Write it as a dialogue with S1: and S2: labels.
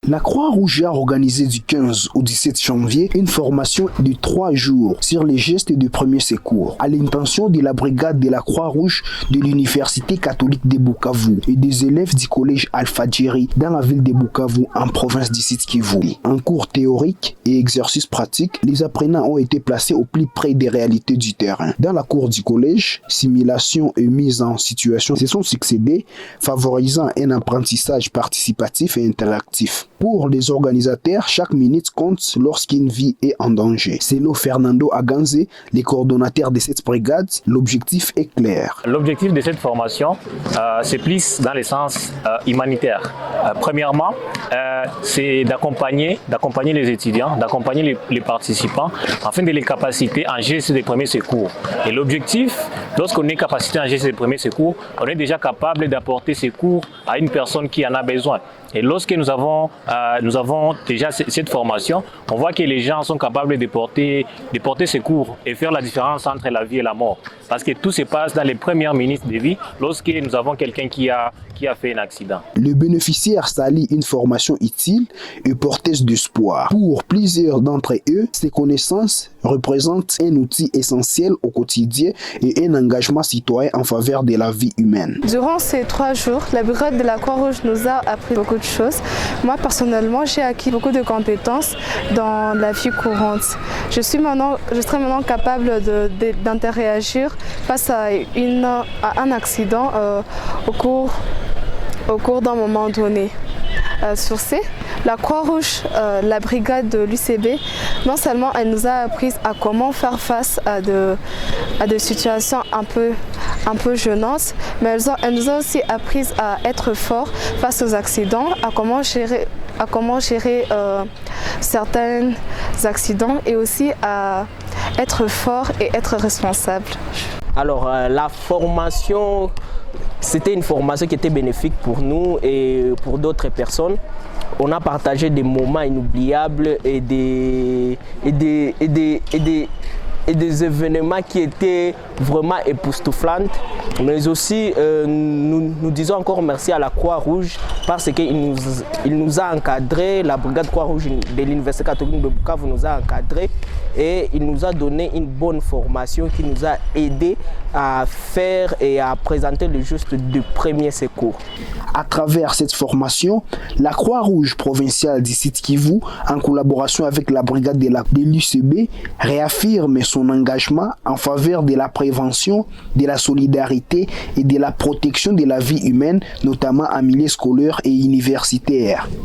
S1: La Croix-Rouge a organisé du 15 au 17 janvier une formation de 3 jours sur les gestes de premier secours à l'intention de la brigade de la Croix-Rouge de l'Université catholique de Bukavu et des élèves du collège Alpha-Djeri dans la ville de Bukavu en province du Sud-Kivu. En cours théorique et exercice pratique, les apprenants ont été placés au plus près des réalités du terrain. Dans la cour du collège, simulation et mise en situation se sont succédés, favorisant un apprentissage participatif et interactif. Pour les organisateurs, chaque minute compte lorsqu'une vie est en danger. Selon Fernando Aganze, le coordonnateur de cette brigade, l'objectif est clair.
S2: L'objectif de cette formation, c'est plus dans le sens humanitaire. Premièrement, c'est d'accompagner les étudiants, d'accompagner les participants afin de les capaciter en gestes de premier secours. Et l'objectif, lorsqu'on est capacité en gestes de premier secours, on est déjà capable d'apporter secours à une personne qui en a besoin. Et lorsque nous avons déjà cette formation, on voit que les gens sont capables de porter secours et faire la différence entre la vie et la mort. Parce que tout se passe dans les premières minutes de vie lorsque nous avons quelqu'un qui a fait un accident.
S1: Le bénéficiaire s'allie une formation utile et porteuse d'espoir. Pour plusieurs d'entre eux, ces connaissances représentent un outil essentiel au quotidien et un engagement citoyen en faveur de la vie humaine.
S3: Durant ces 3 jours, la brigade de la Croix-Rouge nous a appris beaucoup de choses. Moi, personnellement, j'ai acquis beaucoup de compétences dans la vie courante. Je serai maintenant capable d'interagir face à un accident au cours d'un moment donné. Sur ce, la Croix-Rouge, la brigade de l'UCB, non seulement elle nous a appris à comment faire face à des situations un peu gênantes, mais elle nous a aussi appris à être fort face aux accidents, à comment gérer certains accidents et aussi à être fort et être responsable.
S4: Alors la formation, c'était une formation qui était bénéfique pour nous et pour d'autres personnes. On a partagé des moments inoubliables et des événements qui étaient vraiment époustouflants. Mais aussi, nous disons encore merci à la Croix-Rouge parce qu'il nous a encadrés, la brigade Croix-Rouge de l'Université catholique de Bukavu nous a encadrés et il nous a donné une bonne formation qui nous a aidé à faire et à présenter le geste de premier secours.
S1: À travers cette formation, la Croix-Rouge provinciale du Sud-Kivu, en collaboration avec la brigade de l'UCB, réaffirme son engagement en faveur de la prévention, de la solidarité et de la protection de la vie humaine, notamment en milieu scolaire et universitaire.